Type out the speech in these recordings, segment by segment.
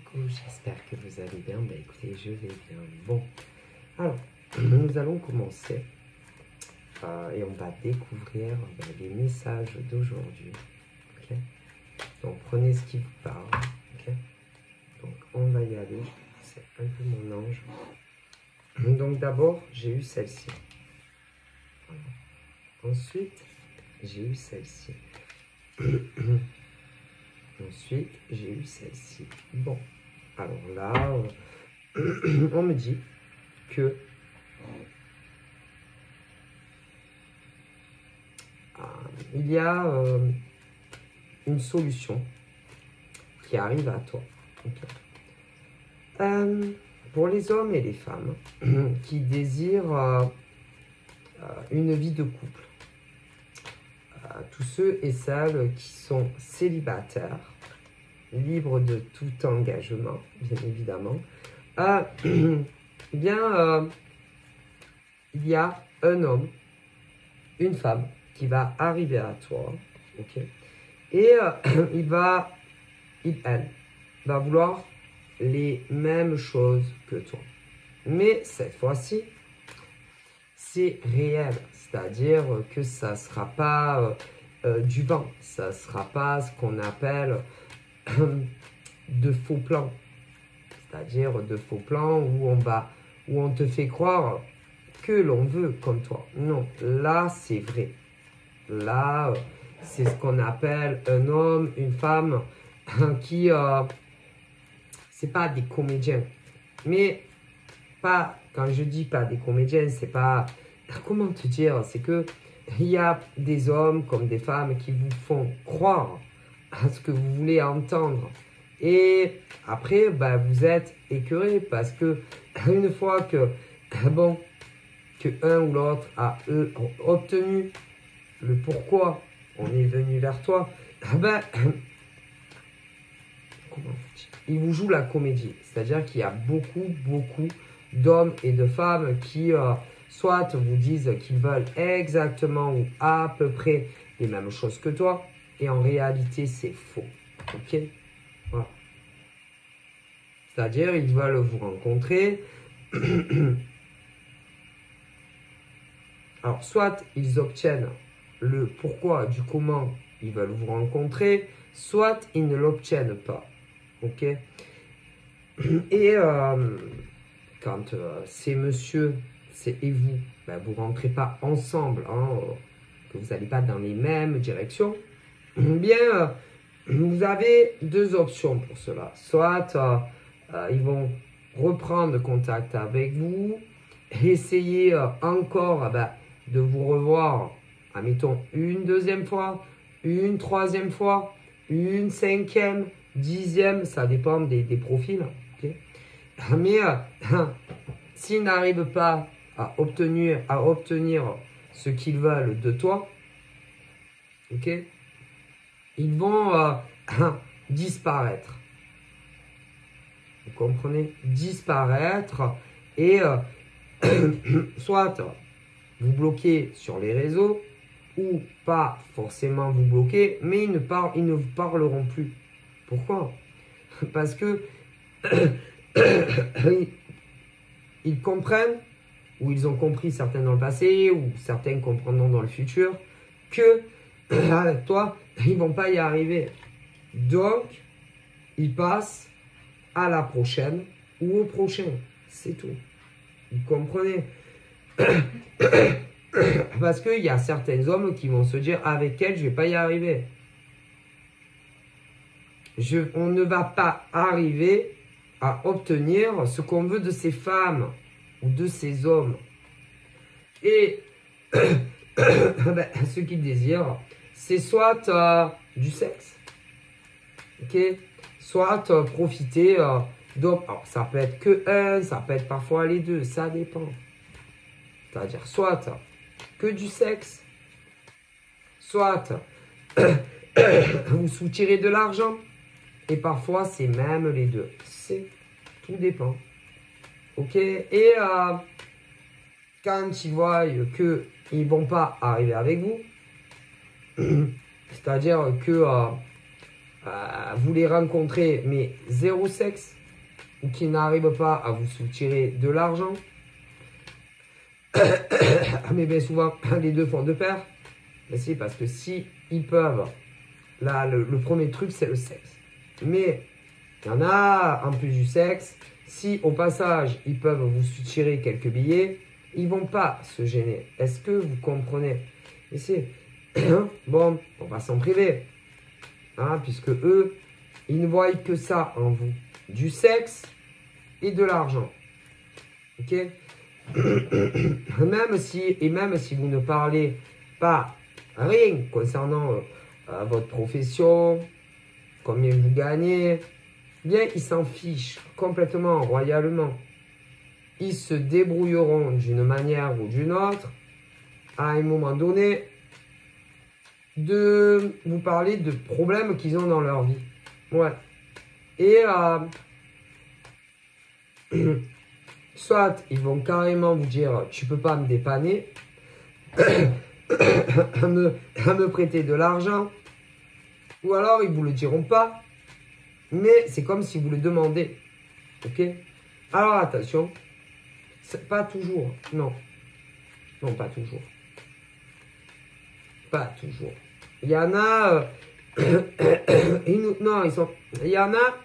Coucou, j'espère que vous allez bien. Bah écoutez, je vais bien. Bon, alors, nous allons commencer et on va découvrir les messages d'aujourd'hui. Ok. Donc, prenez ce qui vous parle. Ok. Donc, on va y aller. C'est un peu mon ange. Donc, d'abord, j'ai eu celle-ci. Voilà. Ensuite, j'ai eu celle-ci. Ensuite, j'ai eu celle-ci. Bon, alors là, on me dit que il y a une solution qui arrive à toi. Okay. Pour les hommes et les femmes qui désirent une vie de couple, tous ceux et celles qui sont célibataires, libres de tout engagement, bien évidemment, eh bien, il y a un homme, une femme qui va arriver à toi, ok, et elle va vouloir les mêmes choses que toi. Mais cette fois-ci, c'est réel, c'est-à-dire que ça ne sera pas du vent, ça ne sera pas ce qu'on appelle de faux plans, c'est-à-dire de faux plans où on te fait croire que l'on veut comme toi. Non, là c'est vrai. Là, c'est ce qu'on appelle un homme, une femme qui, c'est pas des comédiens. Mais pas, quand je dis pas des comédiens, c'est pas, comment te dire, c'est que il y a des hommes comme des femmes qui vous font croire à ce que vous voulez entendre. Et après, bah, vous êtes écœuré parce que une fois que, bon, que un ou l'autre a obtenu le pourquoi on est venu vers toi, ben, il vous joue la comédie. C'est-à-dire qu'il y a beaucoup d'hommes et de femmes qui soit vous disent qu'ils veulent exactement ou à peu près les mêmes choses que toi, et en réalité c'est faux. Ok, voilà. C'est-à-dire ils veulent vous rencontrer. Alors soit ils obtiennent le pourquoi du comment ils veulent vous rencontrer, soit ils ne l'obtiennent pas. Ok. Et quand c'est monsieur, c'est et vous, ben, vous ne rentrez pas ensemble, hein, que vous n'allez pas dans les mêmes directions, bien vous avez deux options pour cela. Soit ils vont reprendre contact avec vous, essayer encore de vous revoir, admettons, une deuxième fois, une troisième fois, une cinquième, 10e, ça dépend des profils. Okay. Mais s'ils n'arrivent pas à obtenir ce qu'ils veulent de toi, ok, ils vont disparaître. Vous comprenez? Disparaître et soit vous bloquez sur les réseaux ou pas forcément vous bloquez, mais ils ne vous parleront plus. Pourquoi? Parce que ils comprennent, ou ils ont compris, certains dans le passé, ou certains comprendront dans le futur, que avec toi, ils ne vont pas y arriver. Donc, ils passent à la prochaine ou au prochain. C'est tout. Vous comprenez? Parce qu'il y a certains hommes qui vont se dire, avec elle, je ne vais pas y arriver. On ne va pas arriver à obtenir ce qu'on veut de ces femmes ou de ces hommes. Et ce qu'ils désirent, c'est soit du sexe, ok, soit profiter d'hommes. Alors, ça peut être que un, ça peut être parfois les deux, ça dépend. C'est-à-dire soit que du sexe, soit vous soutirez de l'argent, et parfois c'est même les deux. Tout dépend. Ok. Et quand ils voient qu'ils ne vont pas arriver avec vous, c'est-à-dire que vous les rencontrez, mais zéro sexe, ou qui n'arrivent pas à vous soutirer de l'argent, mais bien souvent, les deux font de pair. Mais si, parce que si ils peuvent, là, le premier truc, c'est le sexe. Mais il y en a, en plus du sexe, si au passage, ils peuvent vous soutirer quelques billets, ils ne vont pas se gêner. Est-ce que vous comprenez? Et c'est bon, on va s'en priver. Hein, puisque eux, ils ne voient que ça en vous. Du sexe et de l'argent. Ok? même si vous ne parlez pas rien concernant votre profession, combien vous gagnez, bien, ils s'en fichent complètement, royalement. Ils se débrouilleront d'une manière ou d'une autre, à un moment donné, de vous parler de problèmes qu'ils ont dans leur vie. Ouais. Et soit ils vont carrément vous dire tu peux pas me dépanner, à me prêter de l'argent, ou alors ils vous le diront pas, mais c'est comme si vous le demandez. Ok? Alors attention, c'est pas toujours, non, pas toujours. Pas toujours. Il y en a, il y en a,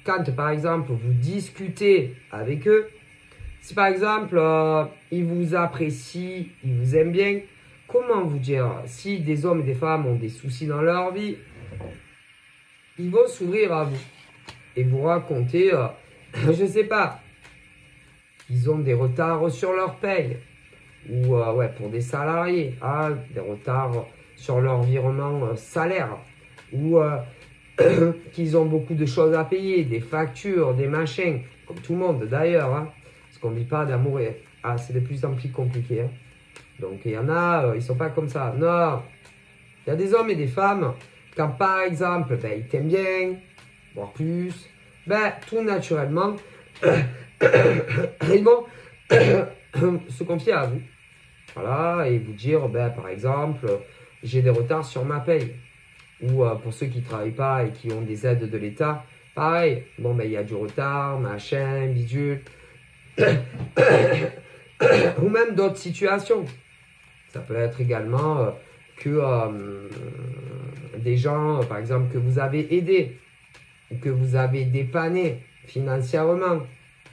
quand par exemple vous discutez avec eux, si par exemple ils vous apprécient, ils vous aiment bien, comment vous dire, si des hommes et des femmes ont des soucis dans leur vie, ils vont s'ouvrir à vous et vous raconter, je sais pas, ils ont des retards sur leur paye, ou ouais, pour des salariés, des retards sur leur virement salaire, ou qu'ils ont beaucoup de choses à payer, des factures, des machins, comme tout le monde d'ailleurs, hein, parce qu'on ne vit pas d'amour et c'est de plus en plus compliqué. Hein. Donc il y en a, ils ne sont pas comme ça. Non, il y a des hommes et des femmes, quand par exemple, ben, ils t'aiment bien, voire plus, ben, tout naturellement, ils vont se confier à vous. Voilà, et vous dire, ben, par exemple, j'ai des retards sur ma paye. Ou pour ceux qui ne travaillent pas et qui ont des aides de l'État, pareil, bon, ben, il y a du retard, machin, bidule. Ou même d'autres situations. Ça peut être également que des gens, par exemple, que vous avez aidés, ou que vous avez dépanné financièrement,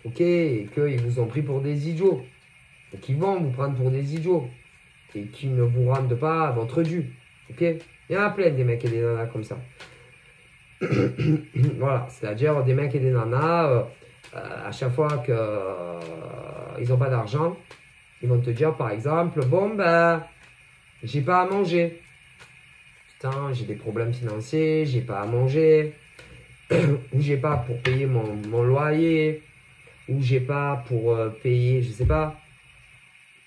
ok, et qu'ils vous ont pris pour des idiots, et qui vont vous prendre pour des idiots, et qui ne vous rendent pas votre dû, ok. Il y en a plein des mecs et des nanas comme ça. Voilà, c'est-à-dire des mecs et des nanas, à chaque fois qu'ils n'ont pas d'argent, ils vont te dire par exemple, bon ben, j'ai pas à manger. Putain, j'ai des problèmes financiers, j'ai pas à manger, ou j'ai pas pour payer mon loyer, ou j'ai pas pour payer, je sais pas,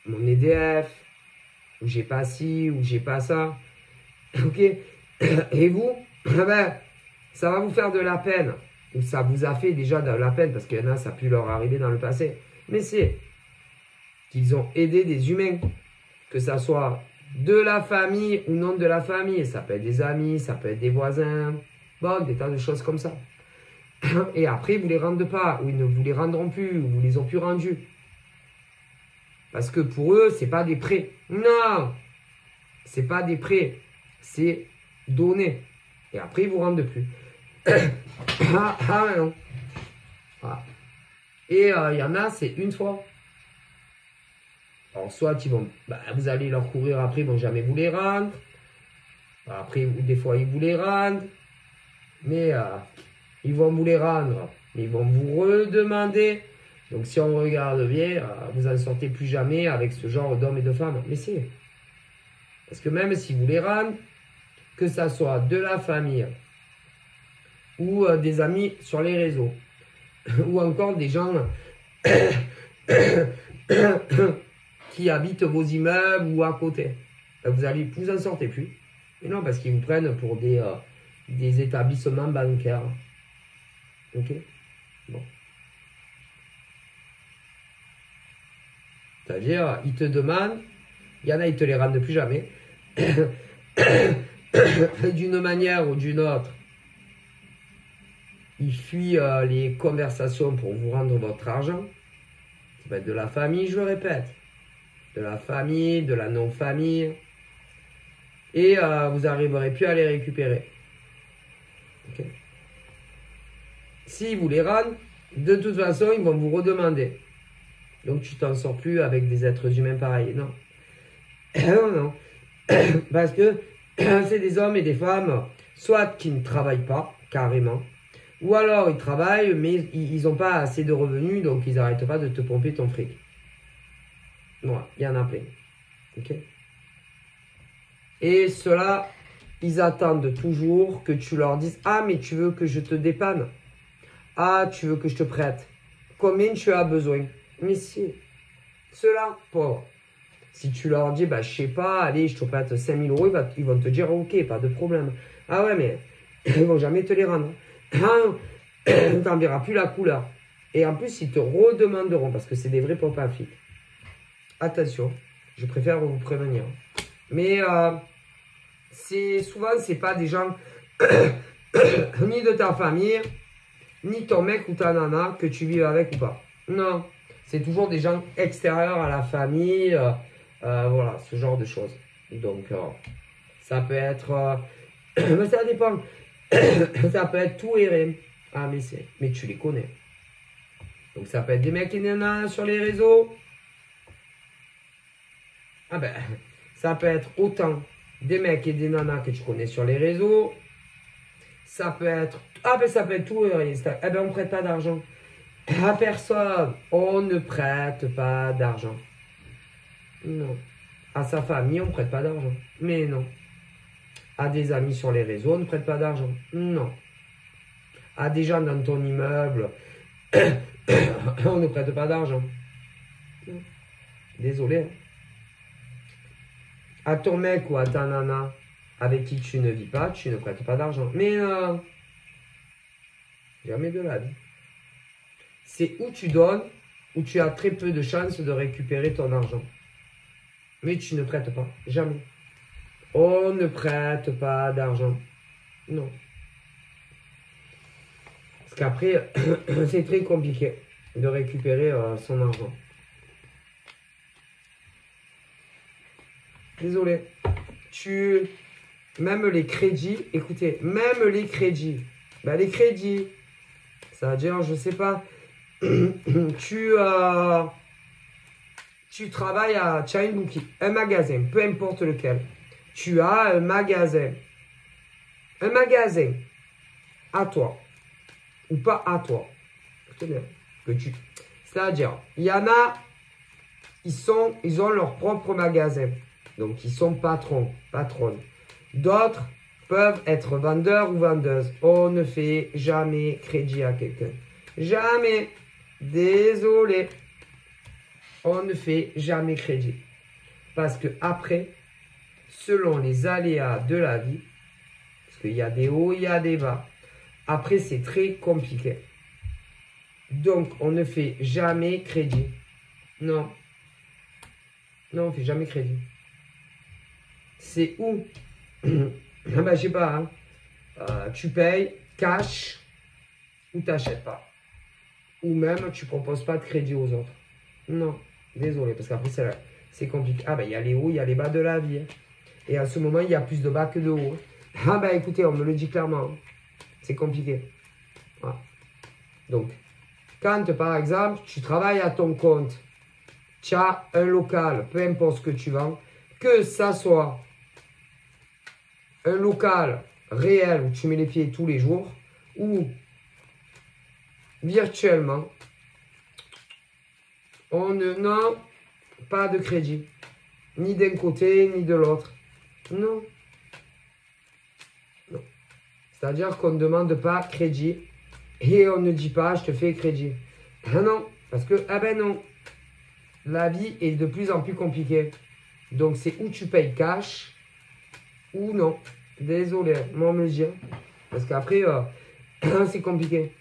mon EDF, ou j'ai pas ci, ou j'ai pas ça. Ok? Et vous, ben, ça va vous faire de la peine, ou ça vous a fait déjà de la peine, parce qu'il y en a, ça a pu leur arriver dans le passé. Mais c'est qu'ils ont aidé des humains, que ça soit de la famille ou non de la famille. Ça peut être des amis, ça peut être des voisins, bon, des tas de choses comme ça. Et après, vous ne les rendez pas, ou ils ne vous les rendront plus, ou vous les ont plus rendus. Parce que pour eux, ce n'est pas des prêts. Non, ce n'est pas des prêts, c'est donner. Et après, ils ne vous rendent plus. Non. Voilà. Et il y en a, c'est une fois. Alors, soit ils vont, vous allez leur courir après, ils ne vont jamais vous les rendre. Après, des fois, ils vous les rendent. Mais ils vont vous les rendre. Ils vont vous redemander. Donc, si on regarde bien, vous n'en sortez plus jamais avec ce genre d'hommes et de femmes. Mais c'est. Parce que même si vous les rendez, que ça soit de la famille ou des amis sur les réseaux, ou encore des gens qui habitent vos immeubles ou à côté, vous en sortez plus. Et non, parce qu'ils vous prennent pour des établissements bancaires. Ok? Bon. C'est-à-dire, ils te demandent, il y en a, ils te les rendent plus jamais. D'une manière ou d'une autre, ils fuient les conversations pour vous rendre votre argent. Ça peut être de la famille, je le répète. De la famille, de la non-famille. Et vous n'arriverez plus à les récupérer. Okay. S'ils vous les rendent, de toute façon, ils vont vous redemander. Donc, tu t'en sors plus avec des êtres humains pareils. Non. Non, non. Parce que c'est des hommes et des femmes, soit qui ne travaillent pas, carrément, ou alors ils travaillent, mais ils n'ont pas assez de revenus, donc ils n'arrêtent pas de te pomper ton fric. Voilà, il y en a plein. Ok. Et ceux-là, ils attendent toujours que tu leur dises « Ah, mais tu veux que je te dépanne? Ah, tu veux que je te prête? Combien tu as besoin ?» Mais si, ceux-là, pauvres, si tu leur dis bah, « Je sais pas, allez, je te prête 5 000 euros », ils vont te dire « Ok, pas de problème. » Ah ouais, mais ils vont jamais te les rendre. Tu n'en verras plus la couleur. Et en plus, ils te redemanderont parce que c'est des vrais pompes à flic. Attention, je préfère vous prévenir. Mais souvent, c'est pas des gens ni de ta famille, ni ton mec ou ta nana que tu vives avec ou pas. Non, c'est toujours des gens extérieurs à la famille, voilà, ce genre de choses. Donc, ça peut être, mais ça dépend. Ça peut être tout et rien. Ah, mais tu les connais. Donc, ça peut être des mecs et des nanas sur les réseaux. Ah ben, ça peut être autant des mecs et des nanas que tu connais sur les réseaux. Ça peut être, ah ben ça peut être tout et rien. Eh ben, on ne prête pas d'argent. À personne. On ne prête pas d'argent. Non. À sa famille, on ne prête pas d'argent. Mais non. À des amis sur les réseaux, on ne prête pas d'argent. Non. À des gens dans ton immeuble, on ne prête pas d'argent. Désolé. Hein. À ton mec ou à ta nana avec qui tu ne vis pas, tu ne prêtes pas d'argent. Mais jamais de la vie. C'est où tu donnes, où tu as très peu de chances de récupérer ton argent. Mais tu ne prêtes pas. Jamais. On ne prête pas d'argent. Non. Parce qu'après, c'est très compliqué de récupérer son argent. Désolé. Même les crédits, écoutez, même les crédits. Ben, les crédits, ça veut dire, je sais pas, tu travailles tu as une boutique, un magasin, peu importe lequel. Tu as un magasin. Un magasin à toi. Ou pas à toi. C'est-à-dire, il y en a, ils ont leur propre magasin. Donc, ils sont patrons, patronnes. D'autres peuvent être vendeurs ou vendeuses. On ne fait jamais crédit à quelqu'un. Jamais. Désolé. On ne fait jamais crédit. Parce que après, selon les aléas de la vie, parce qu'il y a des hauts, il y a des bas, après, c'est très compliqué. Donc, on ne fait jamais crédit. Non. Non, on ne fait jamais crédit. C'est où ah ben, je sais pas, hein. Tu payes cash ou tu n'achètes pas. Ou même tu ne proposes pas de crédit aux autres. Non, désolé, parce qu'après c'est compliqué. Ah ben il y a les hauts, il y a les bas de la vie. Hein. Et à ce moment, il y a plus de bas que de hauts. Ah ben écoutez, on me le dit clairement. Hein. C'est compliqué. Voilà. Donc, quand par exemple, tu travailles à ton compte, tu as un local, peu importe ce que tu vends, que ça soit un local réel où tu mets les pieds tous les jours ou virtuellement, non, pas de crédit. Ni d'un côté, ni de l'autre. Non. Non. C'est-à-dire qu'on ne demande pas crédit et on ne dit pas je te fais crédit. Ah non, parce que, ah ben non, la vie est de plus en plus compliquée. Donc c'est où tu payes cash ou non. Désolé, moi on me le dit. Parce qu'après, c'est compliqué.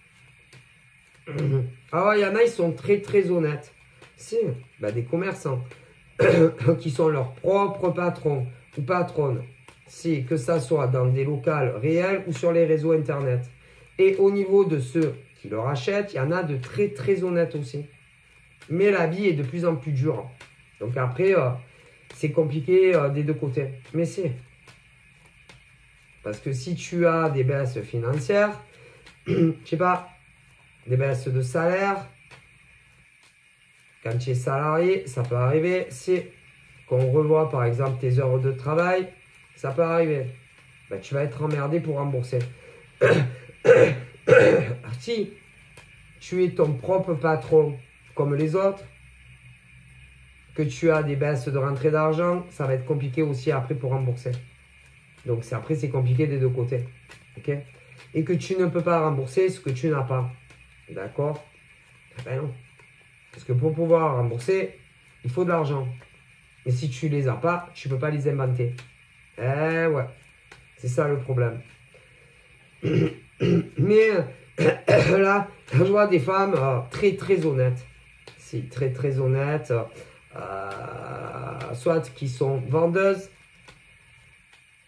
Ah ouais, il y en a, ils sont très très honnêtes. Si, bah, des commerçants qui sont leurs propres patrons ou patronnes. Si, que ça soit dans des locales réels ou sur les réseaux internet. Et au niveau de ceux qui le rachètent, il y en a de très très honnêtes aussi. Mais la vie est de plus en plus dure. Donc après, c'est compliqué des deux côtés. Mais c'est. Parce que si tu as des baisses financières, je sais pas, des baisses de salaire, quand tu es salarié, ça peut arriver. Si qu'on revoit par exemple tes heures de travail, ça peut arriver. Ben, tu vas être emmerdé pour rembourser. Si tu es ton propre patron comme les autres, que tu as des baisses de rentrée d'argent, ça va être compliqué aussi après pour rembourser. Donc après, c'est compliqué des deux côtés. Ok? Et que tu ne peux pas rembourser ce que tu n'as pas. D'accord? Ben non. Parce que pour pouvoir rembourser, il faut de l'argent. Et si tu les as pas, tu ne peux pas les inventer. Eh ouais. C'est ça le problème. Mais là, je vois des femmes très très honnêtes. C'est très très honnêtes. Soit qui sont vendeuses,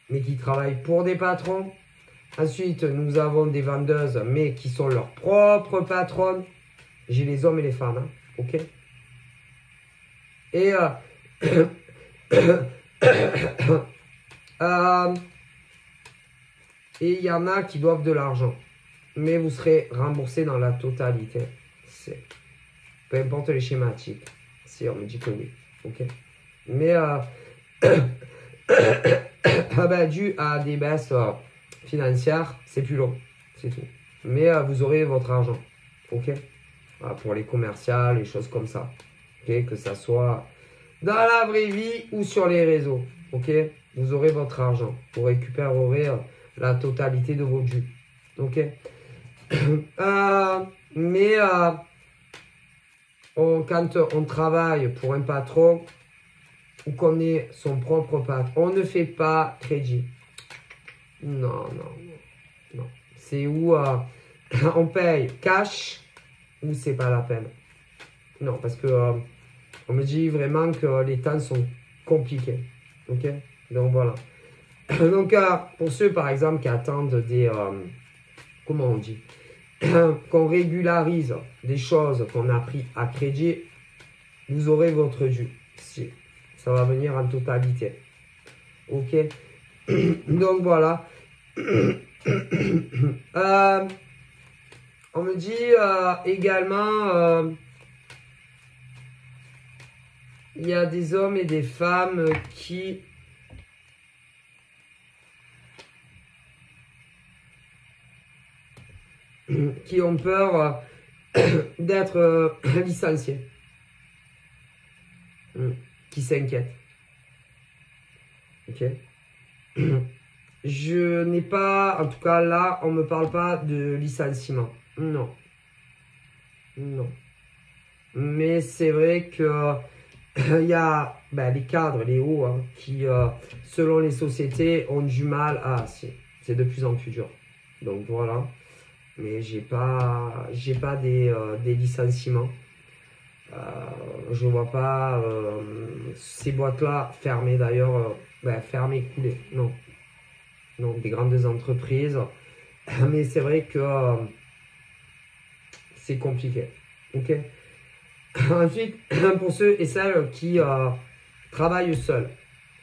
mais qui travaillent pour des patrons. Ensuite, nous avons des vendeuses, mais qui sont leurs propres patronnes. J'ai les hommes et les femmes, hein, ok? Et et il y en a qui doivent de l'argent, mais vous serez remboursé dans la totalité. Peu importe les schématiques. Si on me dit que oui, ok? Mais dû à des baisses financières, c'est plus long, c'est tout. Mais vous aurez votre argent, ok? Pour les commerciales, les choses comme ça, ok? Que ça soit dans la vraie vie ou sur les réseaux, ok? Vous aurez votre argent, vous récupérerez la totalité de vos dûs, ok? Mais quand on travaille pour un patron ou qu'on est son propre patron, on ne fait pas crédit. Non. C'est où on paye cash ou c'est pas la peine. Non, parce que on me dit vraiment que les temps sont compliqués. Ok? Donc voilà. Donc pour ceux par exemple qui attendent des... comment on dit? Qu'on régularise des choses qu'on a pris à crédit, vous aurez votre dû. Si. Ça va venir en totalité. Ok? Donc voilà. On me dit également, il y a des hommes et des femmes qui ont peur d'être licenciés, qui s'inquiètent. Ok? Je n'ai pas, en tout cas là, on ne me parle pas de licenciement. Non. Mais c'est vrai que il y a les cadres, les hauts, hein, qui, selon les sociétés, ont du mal à... C'est de plus en plus dur. Donc voilà. Mais j'ai pas des licenciements. Je vois pas ces boîtes-là fermées d'ailleurs. Fermées, coulées. Non. Des grandes entreprises. Mais c'est vrai que c'est compliqué. Ok? Ensuite, pour ceux et celles qui travaillent seuls,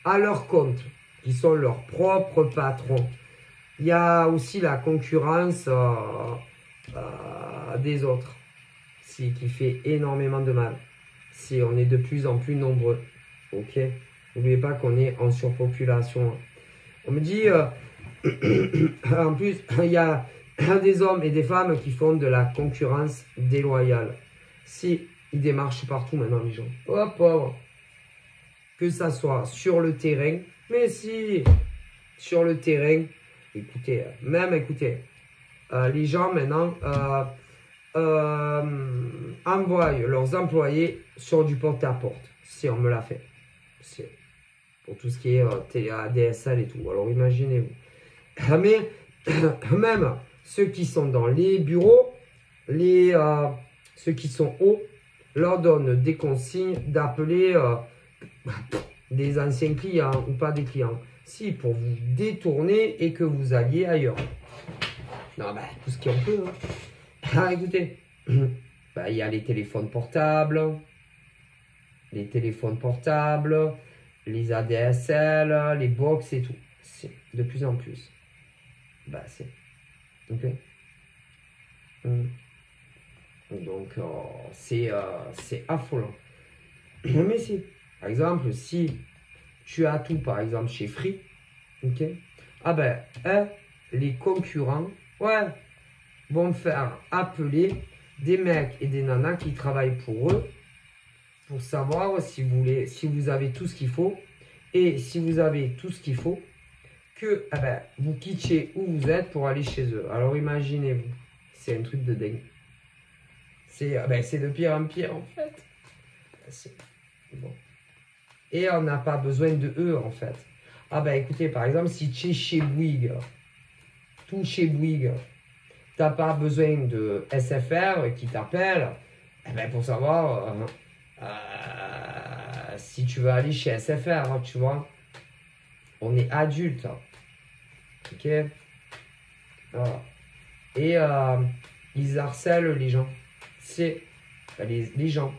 à leur compte, qui sont leurs propres patrons, il y a aussi la concurrence des autres, qui fait énormément de mal. Si on est de plus en plus nombreux, ok? N'oubliez pas qu'on est en surpopulation. On me dit, en plus, il y a des hommes et des femmes qui font de la concurrence déloyale. Si ils démarchent partout maintenant, les gens. Hop. Que ça soit sur le terrain, mais si sur le terrain, écoutez, les gens maintenant envoient leurs employés sur du porte-à-porte. Si on me l'a fait. Pour tout ce qui est ADSL et tout. Alors imaginez-vous. Mais même ceux qui sont dans les bureaux, ceux qui sont hauts, leur donnent des consignes d'appeler des anciens clients ou pas des clients. Si, pour vous détourner et que vous alliez ailleurs. Non, bah, tout ce qu'on peut. Hein. Ah, écoutez, bah, il y a les téléphones portables, les ADSL, les box et tout. C'est de plus en plus. Bah, c'est. Ok. Donc, c'est affolant. Mais si, par exemple, si tu as tout, par exemple, chez Free, ok, ah ben, les concurrents, ouais, vont faire appeler des mecs et des nanas qui travaillent pour eux pour savoir si vous avez tout ce qu'il faut. Et si vous avez tout ce qu'il faut, que vous quittiez où vous êtes pour aller chez eux. Alors imaginez-vous, c'est un truc de dingue. C'est de pire en pire en fait. Bon. Et on n'a pas besoin de eux en fait. Ah ben écoutez, par exemple, si tu es chez Bouygues, tout chez Bouygues, tu n'as pas besoin de SFR qui t'appelle pour savoir si tu veux aller chez SFR, tu vois. On est adulte. Ok. Voilà. Et ils harcèlent les gens. C'est les gens.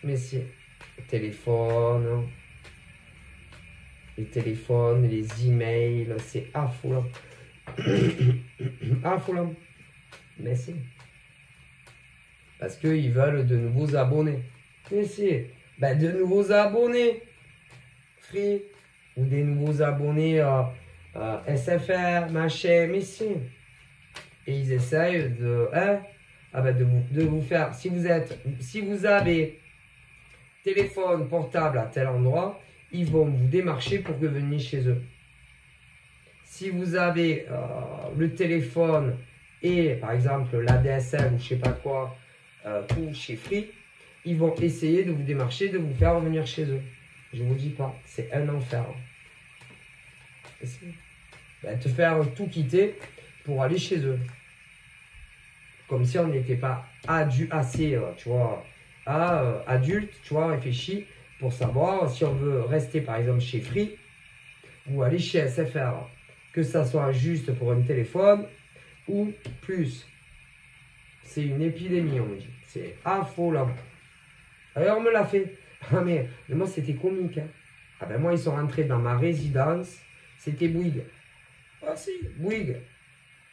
Mais c'est les téléphones, les emails, c'est affolant. Affolant. Mais c'est. Parce qu'ils veulent de nouveaux abonnés. Mais c'est. De nouveaux abonnés. Free. Ou des nouveaux abonnés SFR, machin, mais c'est. Et ils essayent de vous faire. Si vous avez téléphone portable à tel endroit, ils vont vous démarcher pour que vous veniez chez eux. Si vous avez le téléphone et par exemple l'ADSL ou je sais pas quoi, ou chez Free, ils vont essayer de vous démarcher, de vous faire revenir chez eux. Je vous dis pas, c'est un enfer. Te faire tout quitter pour aller chez eux. Comme si on n'était pas assez, tu vois, adulte, tu vois, réfléchi pour savoir si on veut rester par exemple chez Free ou aller chez SFR. Que ça soit juste pour un téléphone ou plus. C'est une épidémie, on me dit. C'est affolant. Alors on me l'a fait. Ah mais moi c'était comique. Hein. Moi ils sont rentrés dans ma résidence. C'était Bouygues. Ah si, Bouygues.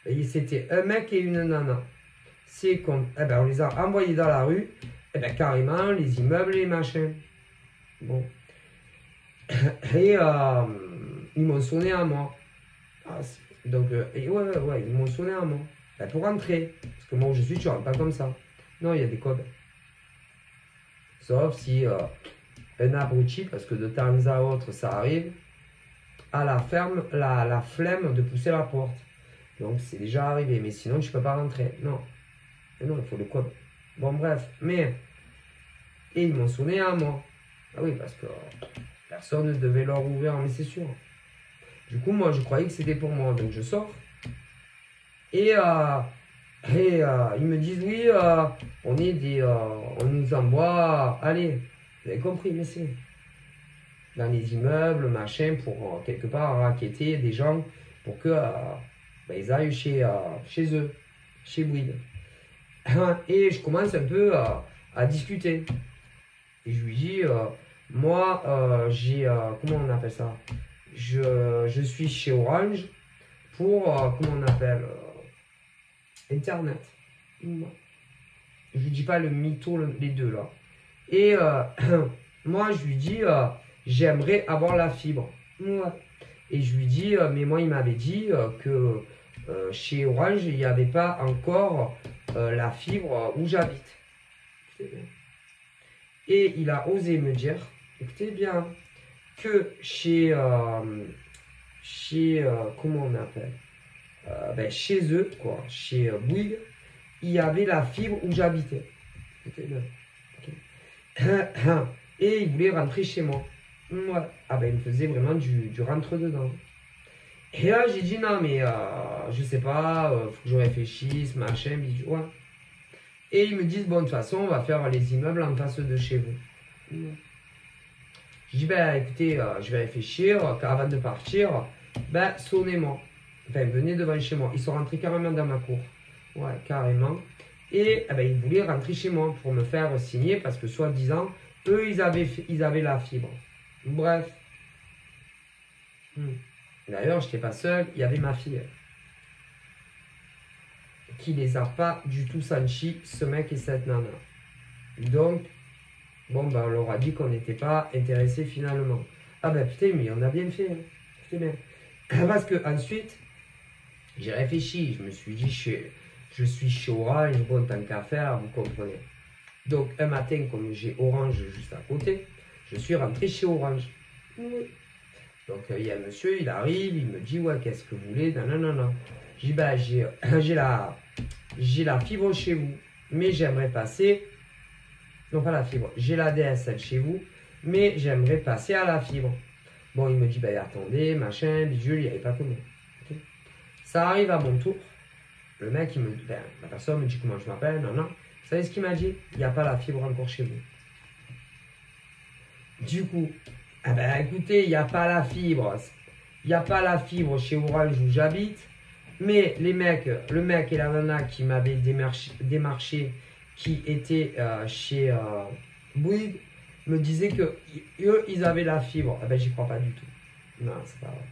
Et c'était un mec et une nana. C'est qu'on on les a envoyés dans la rue. Carrément, les immeubles et les machins. Bon. Et ils m'ont sonné à moi. Donc, ouais, ils m'ont sonné à moi. Pour rentrer. Parce que moi où je suis, tu rentres pas comme ça. Non, il y a des codes. Sauf si un abruti, parce que de temps à autre ça arrive, à la ferme, la flemme de pousser la porte. Donc c'est déjà arrivé, mais sinon tu peux pas rentrer. Non. Et non, il faut le code. Bon bref, mais. Et ils m'ont sonné à moi. Ah oui, parce que personne ne devait leur ouvrir, mais c'est sûr. Du coup, moi je croyais que c'était pour moi, donc je sors. Et ils me disent oui, on nous envoie, allez, vous avez compris, mais c'est dans les immeubles, machin, pour quelque part raqueter des gens pour que ils aillent chez eux, chez Bouygues. Et je commence un peu à discuter. Et je lui dis, moi, j'ai, comment on appelle ça? Je suis chez Orange pour, comment on appelle Internet. Je lui dis pas le mytho, les deux là. Et moi, je lui dis, j'aimerais avoir la fibre. Ouais. Et je lui dis, mais moi, il m'avait dit que chez Orange, il n'y avait pas encore la fibre où j'habite. Et il a osé me dire, écoutez bien, que chez comment on appelle chez eux, quoi, chez Bouygues, il y avait la fibre où j'habitais. Okay. Et il voulait rentrer chez moi. Ouais. Il me faisait vraiment du rentre-dedans. Et là, j'ai dit non, mais je sais pas, faut que je réfléchisse, machin, bisous. Ouais. Et ils me disent, bon, de toute façon, on va faire les immeubles en face de chez vous. Ouais. Je dis, écoutez, je vais réfléchir, avant de partir, sonnez-moi. Enfin, venaient devant chez moi. Ils sont rentrés carrément dans ma cour. Ouais, carrément. Et eh ben, ils voulaient rentrer chez moi pour me faire signer parce que, soi-disant, eux, ils avaient la fibre. Bref. D'ailleurs, je n'étais pas seul, il y avait ma fille qui les a pas du tout sentis, ce mec et cette nana. Donc, bon, ben, on leur a dit qu'on n'était pas intéressés finalement. Ah ben putain, mais on a bien fait. Hein. Putain, bien. Parce que ensuite, j'ai réfléchi, je me suis dit, je suis chez Orange, bon, tant qu'à faire, vous comprenez. Donc, un matin, comme j'ai Orange juste à côté, je suis rentré chez Orange. Oui. Donc, il y a un monsieur, il arrive, il me dit, ouais, qu'est-ce que vous voulez? Non, non, non, non. Je dis, ben, j'ai la fibre chez vous, mais j'aimerais passer, non pas la fibre, j'ai la DSL chez vous, mais j'aimerais passer à la fibre. Bon, il me dit, ben attendez, machin, bidule, il n'y avait pas comment. Okay. Ça arrive à mon tour, le mec, il me dit, ben, la personne me dit comment je m'appelle, non, non. Vous savez ce qu'il m'a dit? Il n'y a pas la fibre encore chez vous. Du coup, eh ben écoutez, il n'y a pas la fibre. Il n'y a pas la fibre chez Orange où j'habite. Mais le mec et la nana qui m'avaient démarché, qui étaient chez Bouygues, me disaient que eux, ils avaient la fibre. Eh ben, j'y crois pas du tout. Non, c'est pas vrai.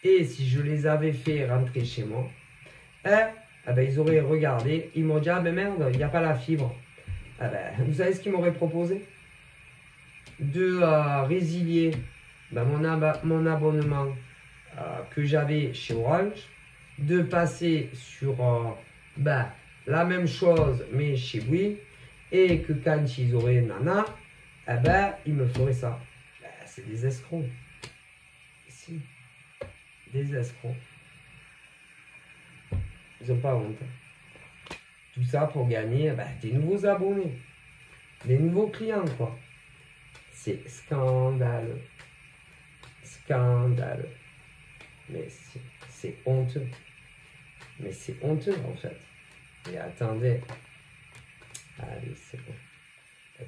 Et si je les avais fait rentrer chez moi, eh ben, ils auraient regardé, ils m'ont dit, ah ben merde, il n'y a pas la fibre. Eh ben, vous savez ce qu'ils m'auraient proposé? De résilier ben, mon abonnement que j'avais chez Orange, de passer sur ben, la même chose mais chez Bouygues, et que quand ils auraient nana, eh ben, ils me feraient ça. Ben, c'est des escrocs. Si, des escrocs. Ils n'ont pas honte. Tout ça pour gagner ben, des nouveaux abonnés, des nouveaux clients, quoi. C'est scandaleux. Scandaleux. Mais c'est honteux. Mais c'est honteux en fait. Et attendez. Allez, c'est bon.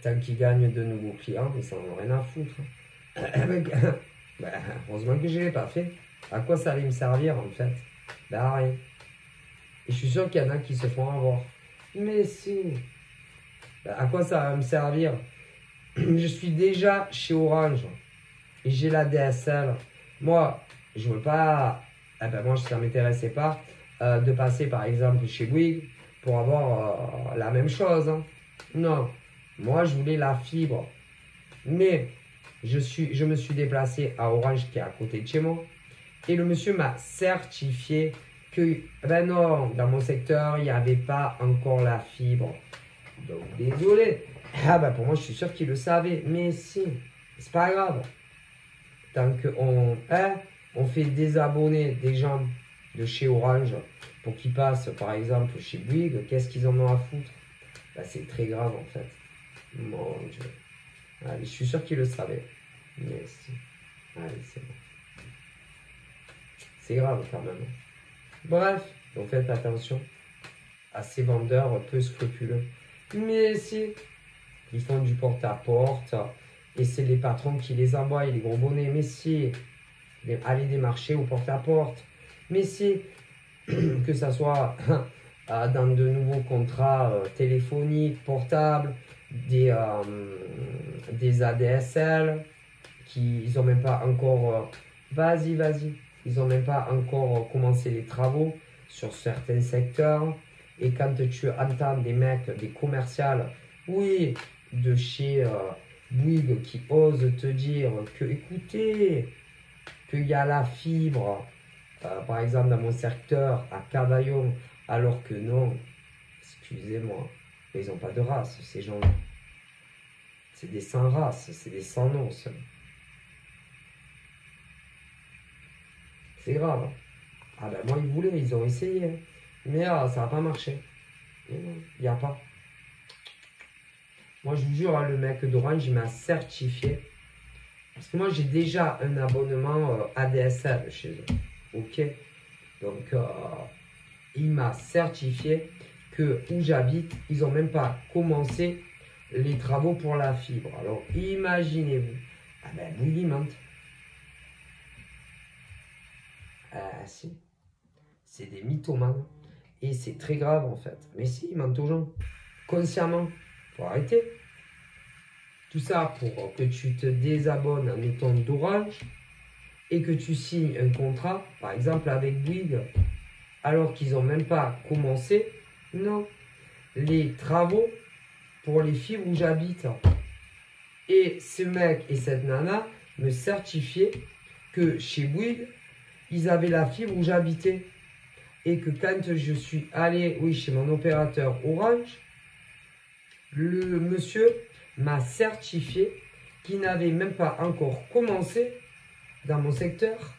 Tant qu'ils gagnent de nouveaux clients, ils s'en ont rien à foutre. Ben, heureusement que je ne l'ai pas fait. À quoi ça allait me servir en fait? Ben à rien. Et je suis sûr qu'il y en a qui se font avoir. Mais si. Ben, à quoi ça va me servir? Je suis déjà chez Orange et j'ai la DSL. Moi, je veux pas. Eh ben moi, ça ne m'intéressait pas de passer par exemple chez Bouygues pour avoir la même chose. Hein. Non, moi, je voulais la fibre. Mais je me suis déplacé à Orange qui est à côté de chez moi et le monsieur m'a certifié que, ben non, dans mon secteur, il n'y avait pas encore la fibre. Donc, désolé. Ah ben pour moi, je suis sûr qu'il le savait. Mais si, c'est pas grave. Tant qu'on on fait désabonner des gens de chez Orange pour qu'ils passent, par exemple, chez Bouygues, qu'est-ce qu'ils en ont à foutre? Ben, c'est très grave, en fait. Mon Dieu. Allez, je suis sûr qu'il le savait. Mais si. Allez, c'est bon. C'est grave, quand même. Bref, donc faites attention à ces vendeurs peu scrupuleux. Mais si, ils font du porte-à-porte et c'est les patrons qui les envoient, les gros bonnets. Mais si, aller démarcher au porte-à-porte. Mais si, que ça soit dans de nouveaux contrats téléphoniques, portables, des ADSL, ils n'ont même pas encore... vas-y. Ils n'ont même pas encore commencé les travaux sur certains secteurs. Et quand tu entends des mecs, des commerciales, oui, de chez Bouygues qui osent te dire que, écoutez, qu'il y a la fibre, par exemple dans mon secteur, à Cavaillon, alors que non, excusez-moi, ils n'ont pas de race, ces gens-là. C'est des sans race, c'est des sans nom. C'est grave. Ah ben moi, ils voulaient, ils ont essayé. Hein. Mais ça n'a pas marché. Il n'y a pas. Moi, je vous jure, hein, le mec d'Orange, il m'a certifié. Parce que moi, j'ai déjà un abonnement ADSL chez eux. OK? Donc, il m'a certifié que où j'habite, ils n'ont même pas commencé les travaux pour la fibre. Alors, imaginez-vous. Ah ben, Bouygues, il ment. Ah, si. c'est des mythomanes. Et c'est très grave en fait. Mais si, ils mentent aux gens. Consciemment. Faut arrêter. Tout ça pour que tu te désabonnes, admettons, d'Orange et que tu signes un contrat, par exemple avec Bouygues, alors qu'ils n'ont même pas commencé. Non. Les travaux pour les filles où j'habite. Et ce mec et cette nana me certifiaient que chez Bouygues, ils avaient la fibre où j'habitais. Et que quand je suis allé, oui, chez mon opérateur Orange, le monsieur m'a certifié qu'il n'avait même pas encore commencé dans mon secteur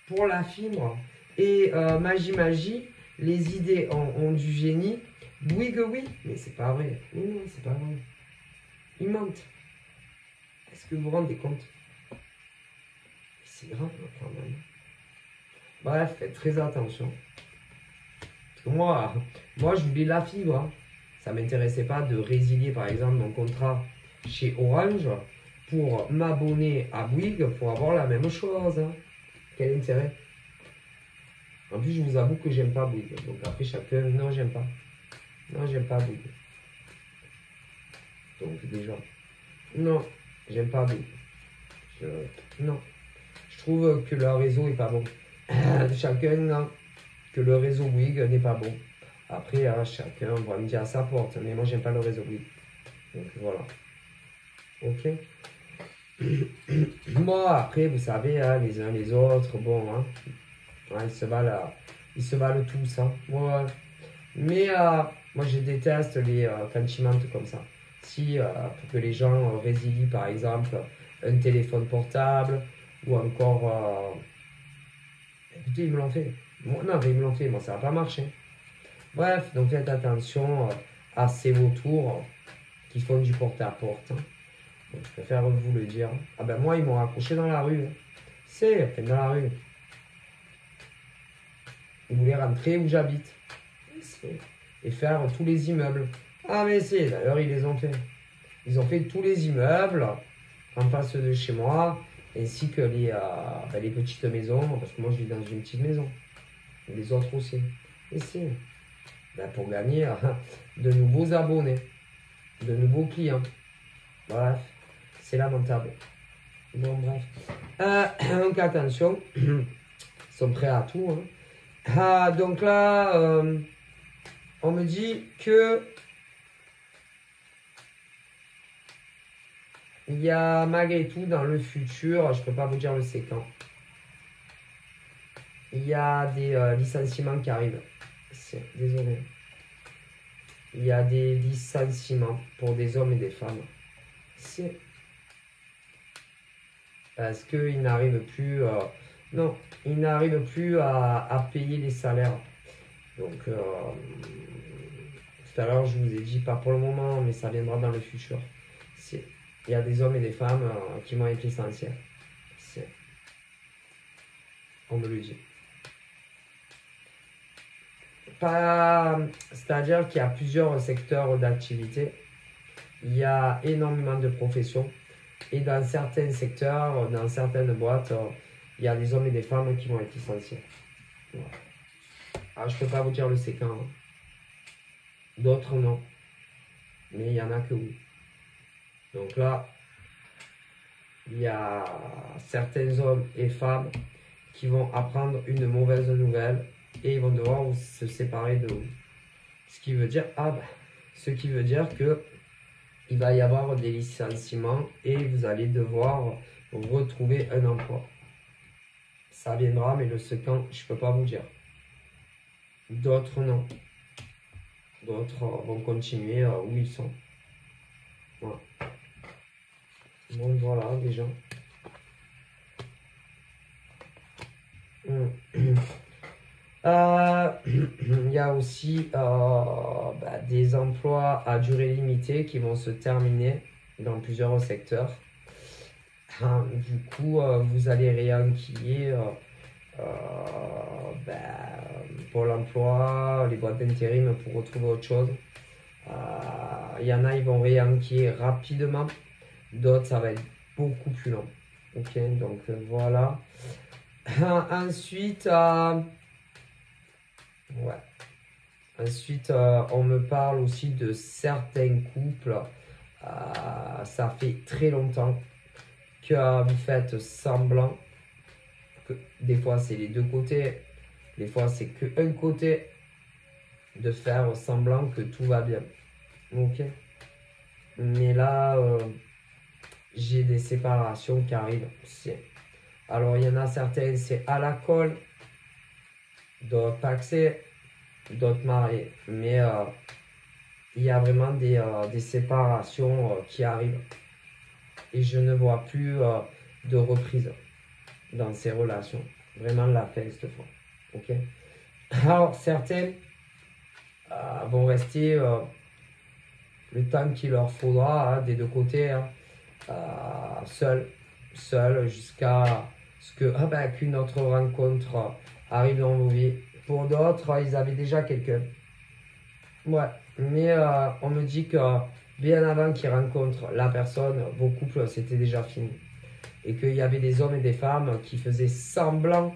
pour la fibre. Et magie, les idées ont du génie. Bouygues, oui, mais c'est pas vrai. Non, c'est pas vrai. Ils mentent. Est-ce que vous vous rendez compte? C'est grave quand même. Bref, faites très attention. Parce que moi je voulais la fibre. Hein. Ça ne m'intéressait pas de résilier par exemple mon contrat chez Orange pour m'abonner à Bouygues pour avoir la même chose. Hein. Quel intérêt? En plus, je vous avoue que j'aime pas Bouygues. Donc après, chacun, non, j'aime pas. Non, j'aime pas Bouygues. Donc déjà, non, j'aime pas Bouygues. Non. Je trouve que leur réseau est pas bon. Chacun, non, que le réseau Bouygues n'est pas bon. Après, chacun va me dire à sa porte. Mais moi, j'aime pas le réseau Bouygues. Donc voilà. Ok. Moi, après, vous savez, hein, les uns les autres, bon, hein, ils se valent tous. Hein. Ouais. Mais moi, je déteste les quand ils mentent comme ça. Si, pour que les gens résilient, par exemple, un téléphone portable ou encore. Écoutez, ils me l'ont fait. Moi, non, ils me l'ont fait, moi, ça n'a pas marché. Bref, donc faites attention à ces vautours qui font du porte-à-porte. Hein. Donc, je préfère vous le dire. Ah ben moi, ils m'ont raccroché dans la rue. Hein. C'est dans la rue. Ils voulaient rentrer où j'habite. Et faire tous les immeubles. Ah mais c'est, d'ailleurs, ils les ont fait. Ils ont fait tous les immeubles en face de chez moi, ainsi que les petites maisons, parce que moi, je vis dans une petite maison. Et les autres aussi. Et c'est pour gagner de nouveaux abonnés, de nouveaux clients. Bref, c'est lamentable. Bon, bref. Donc, attention. Ils sont prêts à tout. Hein. Donc là, on me dit que il y a malgré tout dans le futur, je ne peux pas vous dire le c'est quand, il y a des licenciements qui arrivent. Désolé. Il y a des licenciements pour des hommes et des femmes. Parce qu'ils n'arrivent plus. Non, ils n'arrivent plus à payer les salaires. Donc, tout à l'heure, je vous ai dit, pas pour le moment, mais ça viendra dans le futur. Il y a des hommes et des femmes qui vont être licenciés. On me le dit. C'est-à-dire qu'il y a plusieurs secteurs d'activité. Il y a énormément de professions. Et dans certains secteurs, dans certaines boîtes, il y a des hommes et des femmes qui vont être licenciés. Voilà. Alors, je ne peux pas vous dire le c'est quand. Hein. D'autres, non. Mais il y en a que oui. Donc là, il y a certains hommes et femmes qui vont apprendre une mauvaise nouvelle et ils vont devoir se séparer de vous. Ce qui veut dire, que il va y avoir des licenciements et vous allez devoir retrouver un emploi. Ça viendra, mais le second, je ne peux pas vous dire. D'autres, non. D'autres vont continuer où ils sont. Voilà. Donc voilà, déjà. Il y a aussi des emplois à durée limitée qui vont se terminer dans plusieurs secteurs. Du coup, vous allez réenquiller pour l'emploi, les boîtes d'intérim pour retrouver autre chose. Il y en a, ils vont réenquiller rapidement. D'autres, ça va être beaucoup plus long. Ok, donc voilà. Ensuite, Ouais. Ensuite, on me parle aussi de certains couples. Ça fait très longtemps que vous faites semblant. Que des fois, c'est les deux côtés. Des fois, c'est qu'un côté de faire semblant que tout va bien. Ok. Mais là, j'ai des séparations qui arrivent. Alors, il y en a certaines, c'est à la colle, d'autres paxés, d'autres mariés. Mais il y a vraiment des séparations qui arrivent. Et je ne vois plus de reprise dans ces relations. Vraiment la fin cette fois. Ok. Alors, certaines vont rester le temps qu'il leur faudra hein, des deux côtés, hein, seuls jusqu'à ce que qu'une autre rencontre arrive dans vos vies. Pour d'autres, ils avaient déjà quelqu'un. Ouais, mais on me dit que bien avant qu'ils rencontrent la personne, vos couples c'était déjà fini. Et qu'il y avait des hommes et des femmes qui faisaient semblant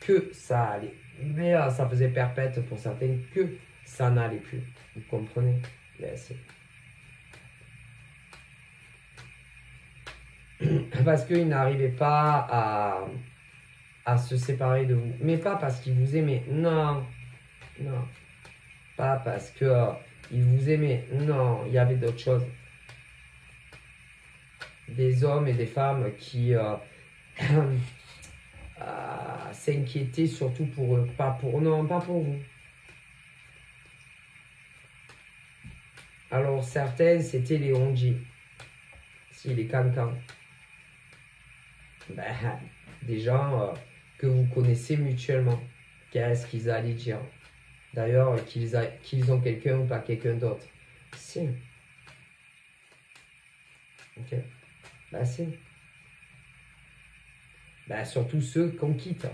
que ça allait. Mais ça faisait perpète pour certains que ça n'allait plus. Vous comprenez? Parce qu'ils n'arrivaient pas à se séparer de vous. Mais pas parce qu'ils vous aimaient. Non, non. Pas parce que ils vous aimaient. Non, il y avait d'autres choses. Des hommes et des femmes qui s'inquiétaient surtout pour eux. Pas pour vous. Alors certaines, c'était les Honji. Si, les Cancans. Ben, des gens que vous connaissez mutuellement. Qu'est-ce qu'ils allaient dire? D'ailleurs, qu'ils ont quelqu'un ou pas quelqu'un d'autre. Si. Ok. Ben si. Ben surtout ceux qu'on quitte.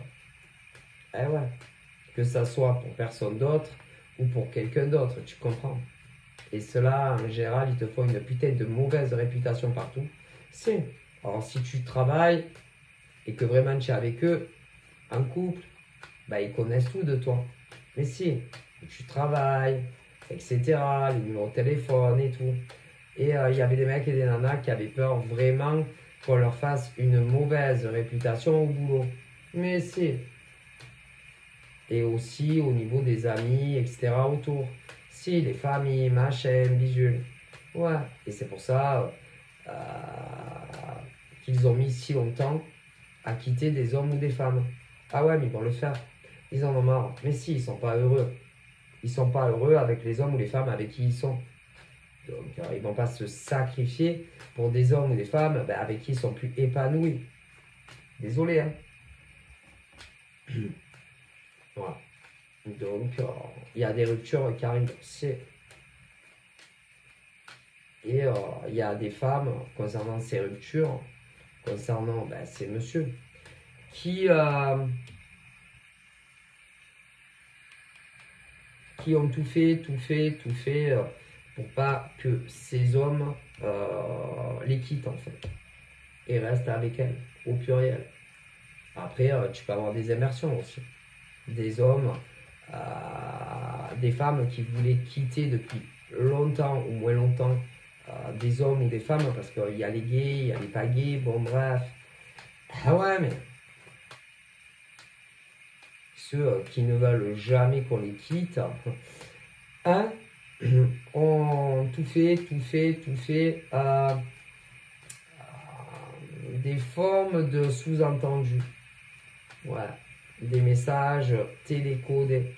Eh ouais. Que ça soit pour personne d'autre ou pour quelqu'un d'autre, tu comprends? Et cela, en général, ils te font une putain de mauvaise réputation partout. Si. Alors si tu travailles et que vraiment tu es avec eux, en couple, ben, ils connaissent tout de toi. Mais si, tu travailles, etc., les numéros de téléphone et tout. Et il y avait des mecs et des nanas qui avaient peur vraiment qu'on leur fasse une mauvaise réputation au boulot. Mais si. Et aussi au niveau des amis, etc. autour. Si, les familles, machin, bidule. Ouais. Et c'est pour ça qu'ils ont mis si longtemps à quitter des hommes ou des femmes. Ah ouais, mais ils vont le faire. Ils en ont marre. Mais si, ils sont pas heureux. Ils sont pas heureux avec les hommes ou les femmes avec qui ils sont. Donc, ils vont pas se sacrifier pour des hommes ou des femmes avec qui ils sont plus épanouis. Désolé, hein. Voilà. Donc, il y a des ruptures qui arrivent. Et il y a des femmes, concernant ces ruptures, concernant ces messieurs, qui ont tout fait pour pas que ces hommes les quittent en fait et restent avec elles au pluriel. Après, tu peux avoir des immersions aussi. Des hommes, des femmes qui voulaient quitter depuis longtemps ou moins longtemps des hommes ou des femmes parce qu'il y a les gays, il y a les pas gays, bon bref. Ah ouais, mais ceux qui ne veulent jamais qu'on les quitte, hein, ont tout fait, des formes de sous-entendus. Ouais, des messages télécodés.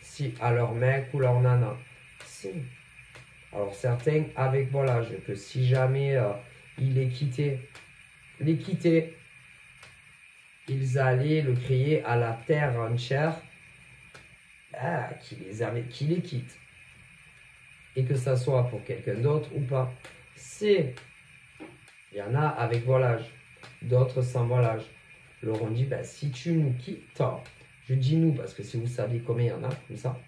Si, à leur mec ou leur nana. Si. Alors certains avec volage, que si jamais ils les quittaient, ils allaient le crier à la terre entière qui les quitte. Et que ça soit pour quelqu'un d'autre ou pas. C'est. Il y en a avec volage, d'autres sans volage. Alors on dit, si tu nous quittes, je dis nous parce que si vous saviez combien il y en a, comme ça,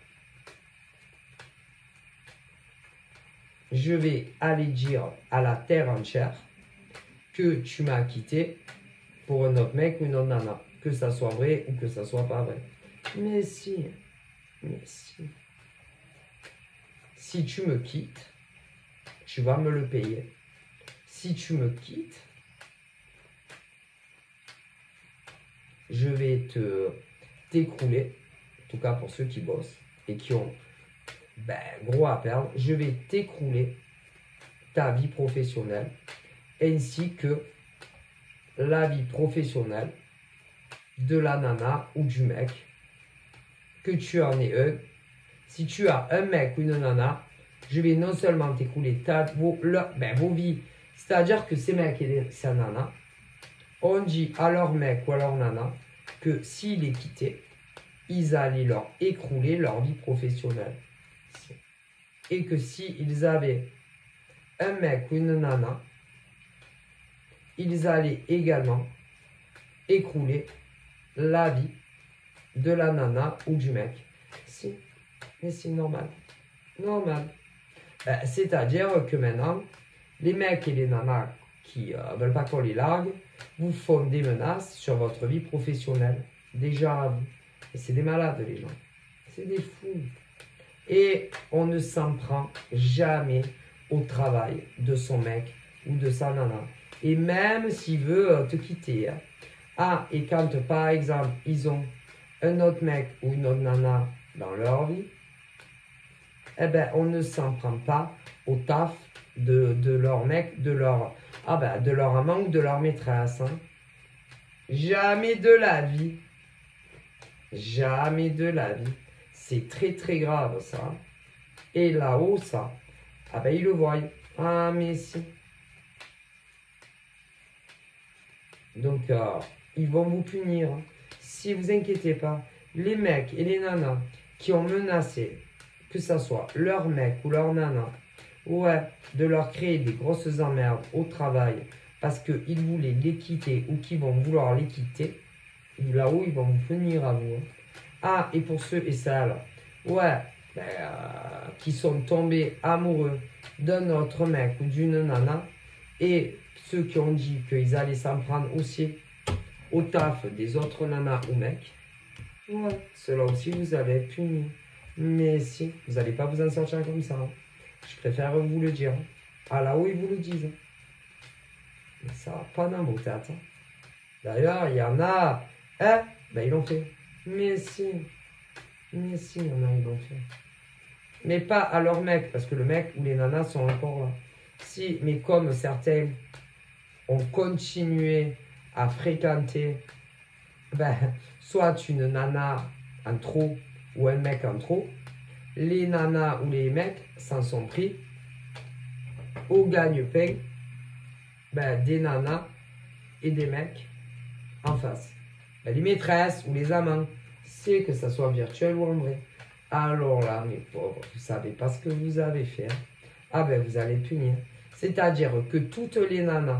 je vais aller dire à la terre entière que tu m'as quitté pour un autre mec ou une autre nana. Que ça soit vrai ou que ça soit pas vrai. Mais si. Mais si tu me quittes, tu vas me le payer. Si tu me quittes, je vais t'écrouler, en tout cas pour ceux qui bossent et qui ont gros à perdre, je vais t'écrouler ta vie professionnelle ainsi que la vie professionnelle de la nana ou du mec, que tu en aies un. Si tu as un mec ou une nana, je vais non seulement t'écouler vos vies, c'est-à-dire que ces mecs et ces nanas, on dit à leur mec ou à leur nana que s'ils les quittaient, ils allaient leur écrouler leur vie professionnelle. Et que s'ils avaient un mec ou une nana, ils allaient également écrouler la vie de la nana ou du mec. Si, mais c'est normal. Normal. C'est-à-dire que maintenant, les mecs et les nanas qui ne veulent pas qu'on les largue vous font des menaces sur votre vie professionnelle. Déjà à vous. Et c'est des malades, les gens. C'est des fous. Et on ne s'en prend jamais au travail de son mec ou de sa nana. Et même s'il veut te quitter. Et quand, par exemple, ils ont un autre mec ou une autre nana dans leur vie, on ne s'en prend pas au taf de leur mec, de leur amant ou de leur maîtresse. Hein. Jamais de la vie. Jamais de la vie. C'est très très grave ça. Et là-haut, ça, ils le voient. Ah, mais si. Donc, ils vont vous punir. Si vous inquiétez pas, les mecs et les nanas qui ont menacé, que ce soit leur mec ou leur nana, de leur créer des grosses emmerdes au travail parce qu'ils voulaient les quitter ou qu'ils vont vouloir les quitter, là-haut, ils vont vous punir à vous. Et pour ceux et celles, qui sont tombés amoureux d'un autre mec ou d'une nana, et ceux qui ont dit qu'ils allaient s'en prendre aussi au taf des autres nanas ou mecs, ceux-là aussi, vous allez être punis. Mais si, vous n'allez pas vous en sortir comme ça. Hein. Je préfère vous le dire. Là-haut, ils vous le disent. Mais ça va pas dans vos têtes. Hein. D'ailleurs, il y en a, ils l'ont fait. Mais si, il y en a, ils l'ont fait. Mais pas à leur mec, parce que le mec ou les nanas sont encore là. Si, mais comme certains ont continué à fréquenter, soit une nana en trop ou un mec en trop, les nanas ou les mecs s'en sont pris au gagne-pain des nanas et des mecs en face. Les maîtresses ou les amants, c'est que ça soit virtuel ou en vrai. Alors là, mes pauvres, vous savez pas ce que vous avez fait. Vous allez punir. C'est-à-dire que toutes les nanas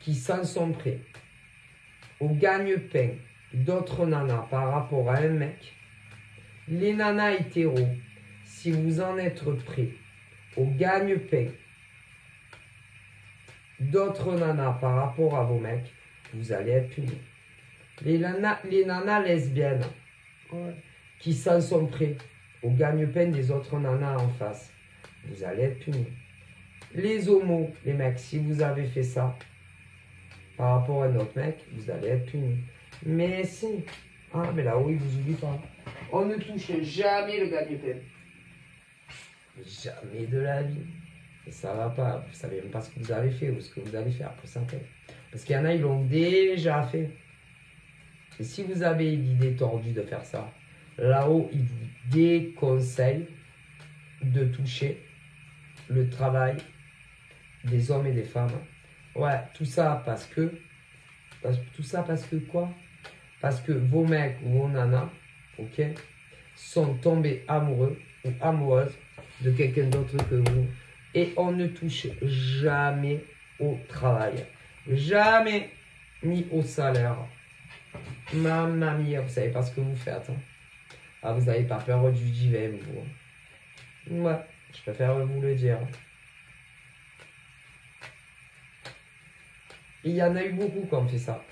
qui s'en sont pris au gagne-pain d'autres nanas par rapport à un mec, les nanas hétéros, si vous en êtes pris au gagne-pain d'autres nanas par rapport à vos mecs, vous allez être punis. Les nanas lesbiennes qui s'en sont pris au gagne-pain des autres nanas en face, vous allez être punis. Les homos, les mecs, si vous avez fait ça par rapport à un autre mec, vous allez être punis. Mais si, mais là-haut, ils vous oublient pas. On ne touche jamais le gagne-pain. Jamais de la vie. Et ça va pas. Vous savez même pas ce que vous avez fait ou ce que vous allez faire pour certains. Parce qu'il y en a, ils l'ont déjà fait. Et si vous avez l'idée tordue de faire ça, là-haut, ils vous déconseillent de toucher le travail des hommes et des femmes. Tout ça parce que quoi? Parce que vos mecs ou vos nanas, sont tombés amoureux ou amoureuses de quelqu'un d'autre que vous. Et on ne touche jamais au travail. Jamais, ni au salaire. Mamma mia, vous savez pas ce que vous faites. Hein. Vous n'avez pas peur du divin, vous. Je préfère vous le dire. Il y en a eu beaucoup qui ont fait ça.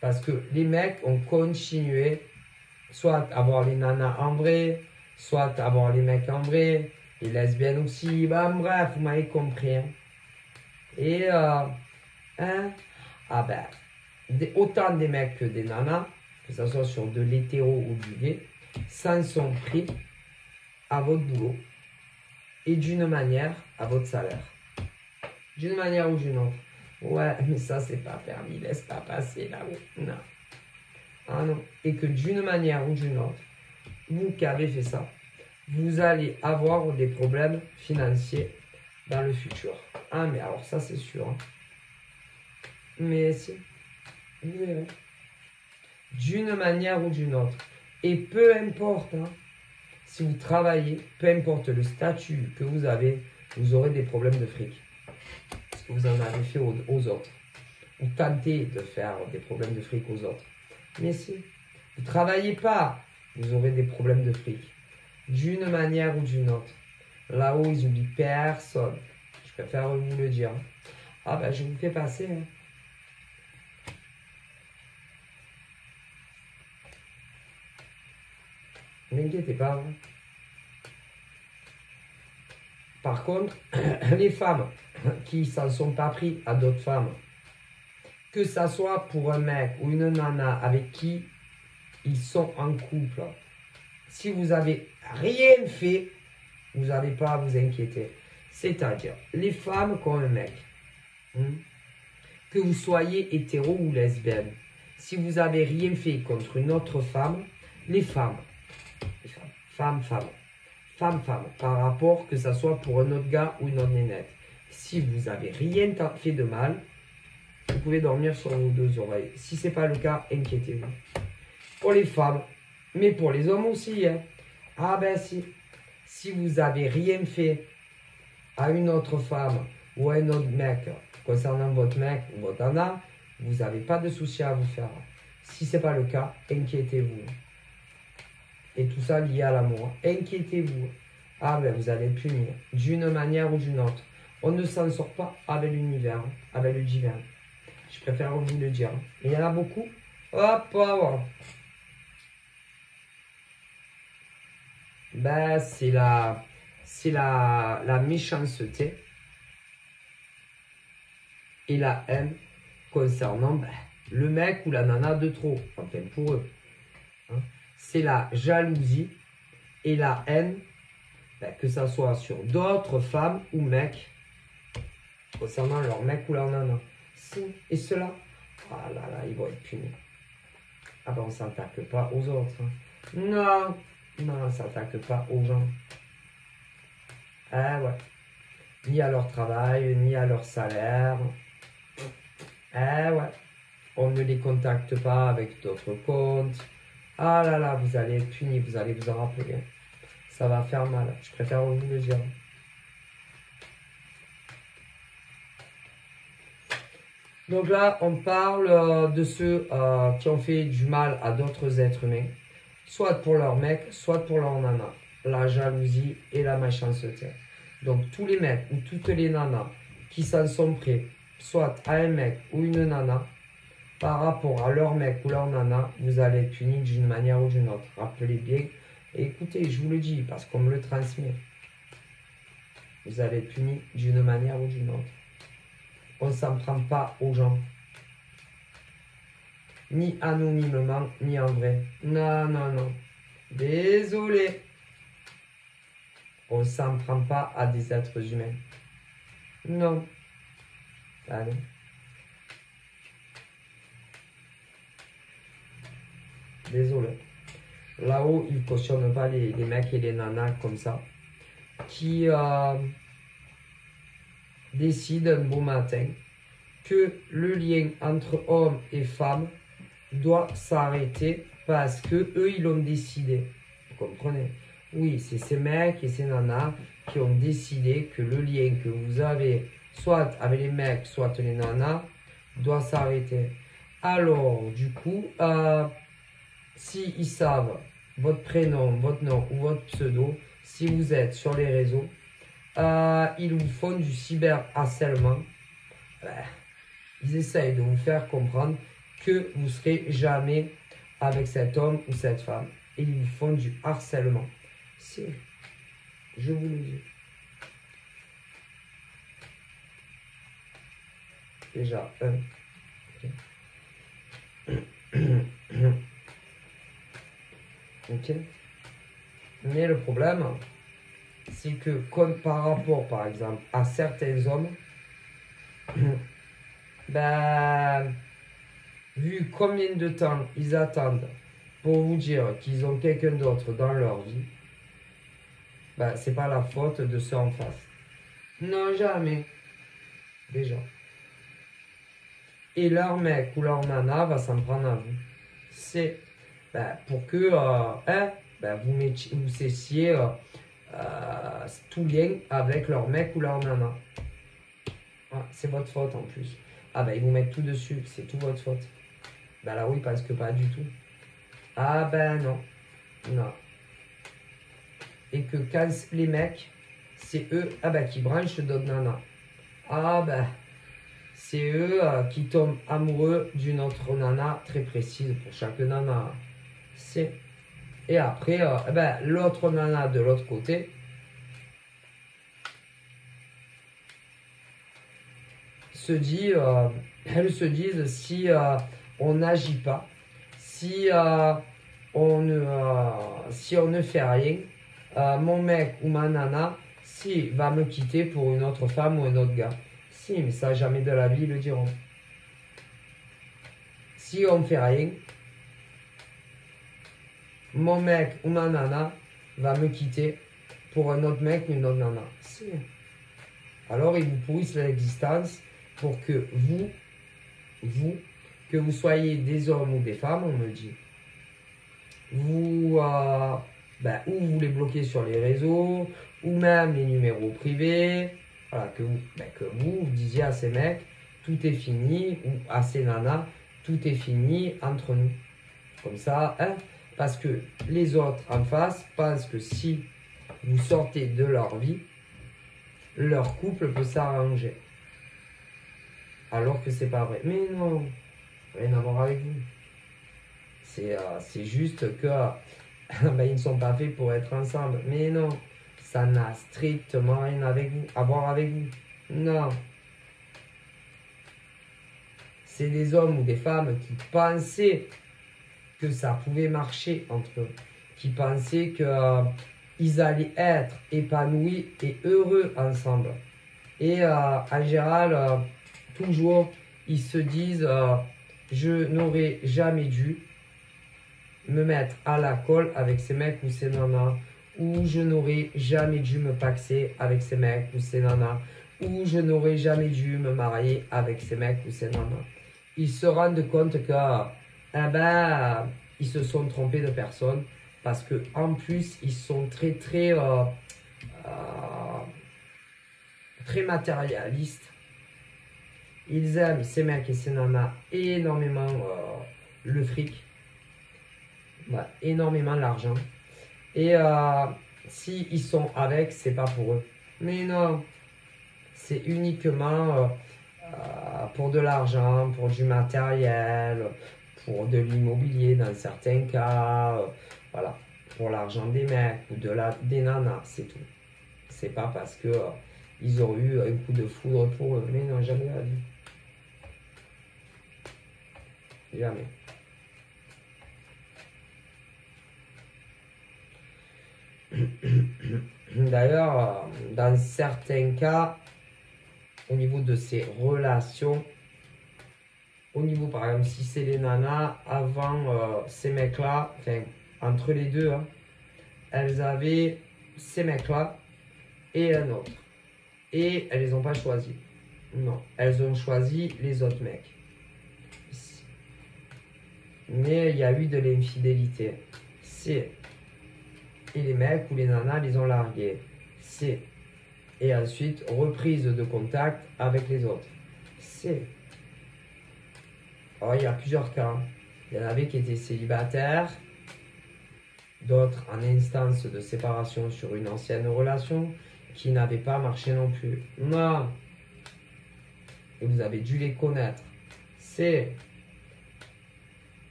Parce que les mecs ont continué soit à voir les nanas en vrai, soit à voir les mecs en vrai, les lesbiennes aussi. Ben, bref, vous m'avez compris. Hein. Et, hein, ah ben, autant des mecs que des nanas, que ce soit sur de l'hétéro ou du gay, s'en sont pris à votre boulot et d'une manière à votre salaire. D'une manière ou d'une autre. Ouais, mais ça, c'est pas permis, laisse pas passer là-haut. Non. Ah non. Et que d'une manière ou d'une autre, vous qui avez fait ça, vous allez avoir des problèmes financiers dans le futur. Ah, mais alors ça, c'est sûr. Hein. Mais si, vous verrez. D'une manière ou d'une autre. Et peu importe, hein, si vous travaillez, peu importe le statut que vous avez, vous aurez des problèmes de fric. Parce que vous en avez fait aux autres. Ou tentez de faire des problèmes de fric aux autres. Mais si, vous ne travaillez pas, vous aurez des problèmes de fric. D'une manière ou d'une autre. Là-haut, ils n'oublient personne. Je préfère vous le dire. Ah ben, je vous fais passer. Hein. N'inquiétez pas. Hein. Par contre, les femmes qui ne s'en sont pas pris à d'autres femmes, que ça soit pour un mec ou une nana avec qui ils sont en couple, si vous n'avez rien fait, vous n'avez pas à vous inquiéter. C'est-à-dire, les femmes qui ont un mec, que vous soyez hétéro ou lesbienne, si vous n'avez rien fait contre une autre femme, les femmes, femmes, par rapport que ça soit pour un autre gars ou une autre nénette, si vous n'avez rien fait de mal, vous pouvez dormir sur vos deux oreilles. Si ce n'est pas le cas, inquiétez-vous. Pour les femmes, mais pour les hommes aussi. Hein. Ah ben si vous n'avez rien fait à une autre femme ou à un autre mec concernant votre mec ou votre nana, vous n'avez pas de souci à vous faire. Si ce n'est pas le cas, inquiétez-vous. Et tout ça lié à l'amour. Inquiétez-vous. Ah ben vous allez être puni d'une manière ou d'une autre. On ne s'en sort pas avec l'univers, avec le divin. Je préfère vous le dire. Il y en a beaucoup. Hop, voilà. Ben, c'est la méchanceté et la haine concernant le mec ou la nana de trop, enfin pour eux. Hein. C'est la jalousie et la haine, que ça soit sur d'autres femmes ou mecs, concernant leur mec ou leur nana. Et cela, ah là là, ils vont être punis. Ah ben on ne s'attaque pas aux autres. Hein. Non, on ne s'attaque pas aux gens. Ah ouais. Ni à leur travail, ni à leur salaire. Ah ouais. On ne les contacte pas avec d'autres comptes. Ah là là, vous allez être punis, vous allez vous en rappeler. Ça va faire mal, je préfère vous le dire. Donc là, on parle de ceux qui ont fait du mal à d'autres êtres humains, soit pour leur mec, soit pour leur nana. La jalousie et la méchanceté. Donc tous les mecs ou toutes les nanas qui s'en sont pris, soit à un mec ou une nana, par rapport à leur mec ou leur nana, vous allez être punis d'une manière ou d'une autre. Rappelez bien, et écoutez, je vous le dis, parce qu'on me le transmet. Vous allez être punis d'une manière ou d'une autre. On ne s'en prend pas aux gens. Ni anonymement, ni en vrai. Non, non, non. Désolé. On ne s'en prend pas à des êtres humains. Non. Allez. Désolé. Là-haut, ils ne cautionnent pas les mecs et les nanas comme ça. Qui décident un beau matin que le lien entre hommes et femmes doit s'arrêter parce que eux ils l'ont décidé. Vous comprenez? Oui, c'est ces mecs et ces nanas qui ont décidé que le lien que vous avez soit avec les mecs, soit les nanas, doit s'arrêter. Alors, du coup, si ils savent votre prénom, votre nom ou votre pseudo, si vous êtes sur les réseaux, ils vous font du cyberharcèlement. Ils essayent de vous faire comprendre que vous ne serez jamais avec cet homme ou cette femme. Et ils vous font du harcèlement. Si, je vous le dis. Déjà, ok. Mais le problème, c'est que comme par rapport, par exemple, à certains hommes, ben, vu combien de temps ils attendent pour vous dire qu'ils ont quelqu'un d'autre dans leur vie, ben, c'est pas la faute de ceux en face. Non, jamais. Déjà. Et leur mec ou leur nana va s'en prendre à vous. C'est pour que vous cessiez tout lien avec leur mec ou leur nana. Ah, c'est votre faute en plus. Ah ben ils vous mettent tout dessus, c'est tout votre faute. Ben là oui, parce que pas du tout. Ah ben non. Non. Et que quand les mecs, c'est eux qui branchent d'autres nanas. Ah ben, c'est eux qui tombent amoureux d'une autre nana très précise pour chaque nana. C'est. Et après, l'autre nana de l'autre côté, elles se disent si on n'agit pas, si on ne fait rien, mon mec ou ma nana, va me quitter pour une autre femme ou un autre gars. Si, mais ça jamais de la vie ils le diront. Si on ne fait rien, mon mec ou ma nana va me quitter pour un autre mec ou une autre nana. Si. Alors ils vous pourrissent l'existence pour que que vous soyez des hommes ou des femmes, on me dit, ou vous les bloquez sur les réseaux, ou même les numéros privés, voilà, que vous disiez à ces mecs, tout est fini, ou à ces nanas, tout est fini entre nous. Comme ça, parce que les autres en face pensent que si vous sortez de leur vie, leur couple peut s'arranger. Alors que c'est pas vrai. Mais non, rien à voir avec vous. C'est juste que ils ne sont pas faits pour être ensemble. Mais non, ça n'a strictement rien à voir avec vous. Non. C'est des hommes ou des femmes qui pensaient que ça pouvait marcher entre eux. Qui pensaient qu'ils allaient être épanouis et heureux ensemble. Et en général, toujours, ils se disent je n'aurais jamais dû me mettre à la colle avec ces mecs ou ces nanas, ou je n'aurais jamais dû me paxer avec ces mecs ou ces nanas, ou je n'aurais jamais dû me marier avec ces mecs ou ces nanas. Ils se rendent compte que ils se sont trompés de personne parce que en plus ils sont très matérialistes. Ils aiment ces mecs et ces nanas énormément le fric, énormément l'argent. Et si ils sont avec, c'est pas pour eux. Mais non, c'est uniquement pour de l'argent, pour du matériel, pour de l'immobilier dans certains cas, voilà, pour l'argent des mecs ou des nanas, c'est tout. C'est pas parce que ils auraient eu un coup de foudre pour eux. Mais non, jamais la vie. Jamais. D'ailleurs, dans certains cas, au niveau de ces relations, au niveau par exemple, si c'est les nanas, avant ces mecs-là, enfin, entre les deux, elles avaient ces mecs-là et un autre. Et elles les ont pas choisis. Non, elles ont choisi les autres mecs. Mais il y a eu de l'infidélité. Et les mecs ou les nanas les ont largués. Et ensuite, reprise de contact avec les autres. Alors, il y a plusieurs cas. Il y en avait qui étaient célibataires, d'autres en instance de séparation sur une ancienne relation, qui n'avaient pas marché non plus. Non. Et vous avez dû les connaître.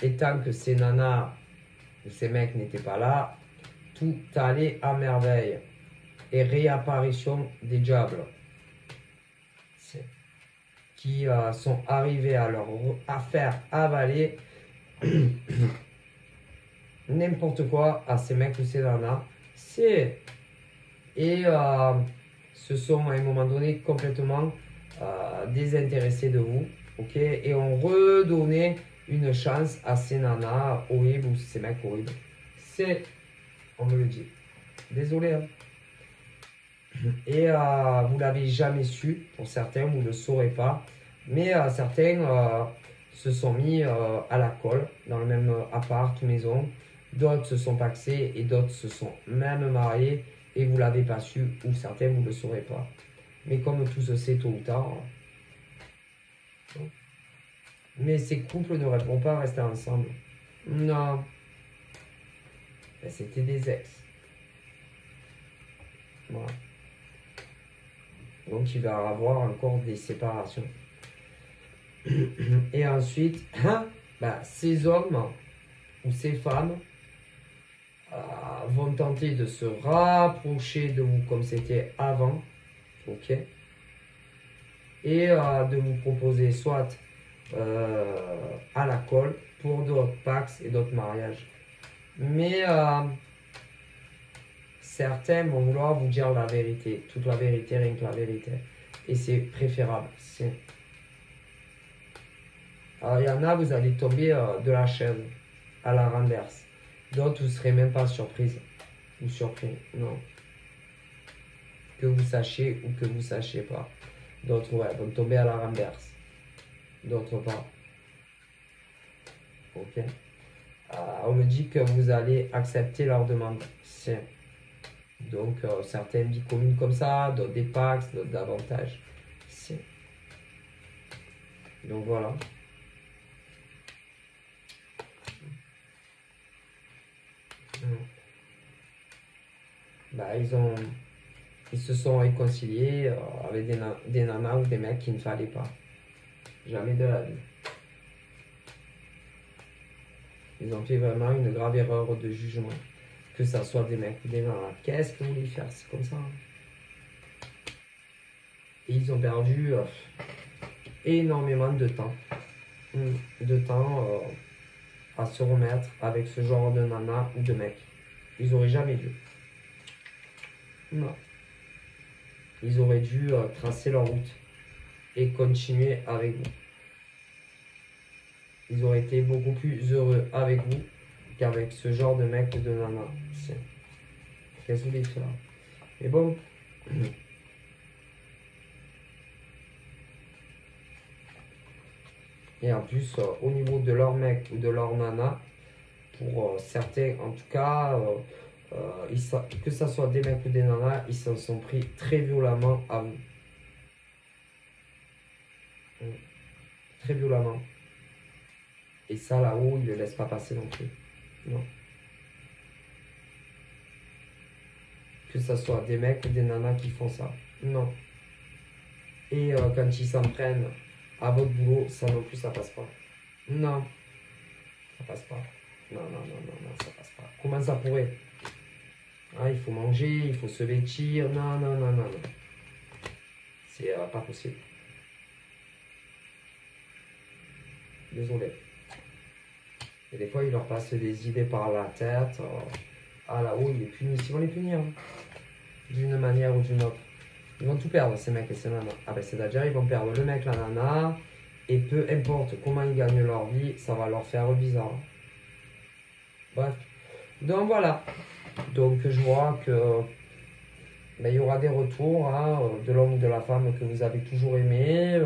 Et tant que ces nanas ou ces mecs n'étaient pas là, tout allait à merveille. Et réapparition des diables qui sont arrivés à faire avaler n'importe quoi à ces mecs ou ces nanas. Et se sont à un moment donné complètement désintéressés de vous. Ok, et ont redonné une chance à ces nanas horribles ou ces mecs horribles. On me le dit. Désolé. Hein. Et vous l'avez jamais su. Pour certains, vous ne le saurez pas. Mais certains se sont mis à la colle dans le même appart, maison. D'autres se sont paxés et d'autres se sont même mariés et vous l'avez pas su, ou certains vous ne le saurez pas. Mais comme tout se sait tôt ou tard. Mais ces couples ne répondent pas à rester ensemble. Non. Ben, c'était des ex. Voilà. Donc il va y avoir encore des séparations. Et ensuite, ben, ces hommes ou ces femmes vont tenter de se rapprocher de vous comme c'était avant, ok, et de vous proposer soit à la colle pour d'autres pax et d'autres mariages. Mais certains vont vouloir vous dire la vérité, toute la vérité, rien que la vérité. Et c'est préférable. Alors, il y en a, vous allez tomber de la chaise à la renverse. D'autres, vous ne serez même pas surprise ou surpris. Non. Que vous sachiez ou que vous ne sachiez pas. D'autres, ouais, vont tomber à la renverse. D'autres pas. Ok. On me dit que vous allez accepter leur demande. Donc, certaines vies communes comme ça, d'autres des pax, d'autres davantage. Donc voilà. Bah, ils se sont réconciliés avec des nanas ou des mecs qu'il ne fallait pas. Jamais de la vie. Ils ont fait vraiment une grave erreur de jugement. Que ça soit des mecs ou des nanas. Qu'est-ce que vous voulez faire? C'est comme ça. Hein. Et ils ont perdu énormément de temps. À se remettre avec ce genre de nana ou de mec. Ils auraient jamais dû. Non. Ils auraient dû tracer leur route et continuer avec vous. Ils auraient été beaucoup plus heureux avec vous qu'avec ce genre de mec ou de nana. Qu'est-ce que vous voulez faire? Mais bon. Et en plus, au niveau de leur mec ou de leur nana, pour certains en tout cas, que ce soit des mecs ou des nanas, ils s'en sont pris très violemment à vous. Très violemment. Et ça, là-haut, ils ne le laissent pas passer non plus. Non. Que ce soit des mecs ou des nanas qui font ça. Non. Et quand ils s'en prennent à votre boulot, ça non plus, ça passe pas. Non. Ça passe pas. Non, ça passe pas. Comment ça pourrait? Ah, il faut manger, il faut se vêtir. Non. C'est pas possible. Désolé. Et des fois, il leur passe des idées par la tête. Ah là-haut, ils vont les punir. Hein. D'une manière ou d'une autre. Ils vont tout perdre, ces mecs et ces nanas. Ah ben c'est-à-dire, ils vont perdre le mec, la nana. Et peu importe comment ils gagnent leur vie, ça va leur faire bizarre. Bref. Donc voilà. Donc je vois que ben, il y aura des retours hein, de l'homme ou de la femme que vous avez toujours aimé.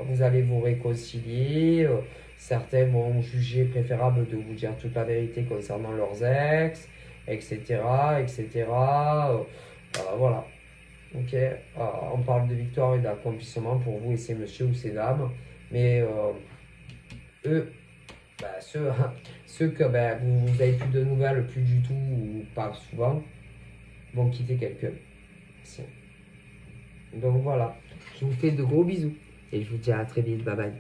Vous allez vous réconcilier. Certains vont juger préférable de vous dire toute la vérité concernant leurs ex, etc. Voilà. Ok. On parle de victoire et d'accomplissement pour vous et ces messieurs ou ces dames. Mais eux, bah, ceux que bah, vous n'avez plus de nouvelles, plus du tout, ou pas souvent, vont quitter quelqu'un. Donc voilà. Je vous fais de gros bisous. Et je vous dis à très vite. Bye bye.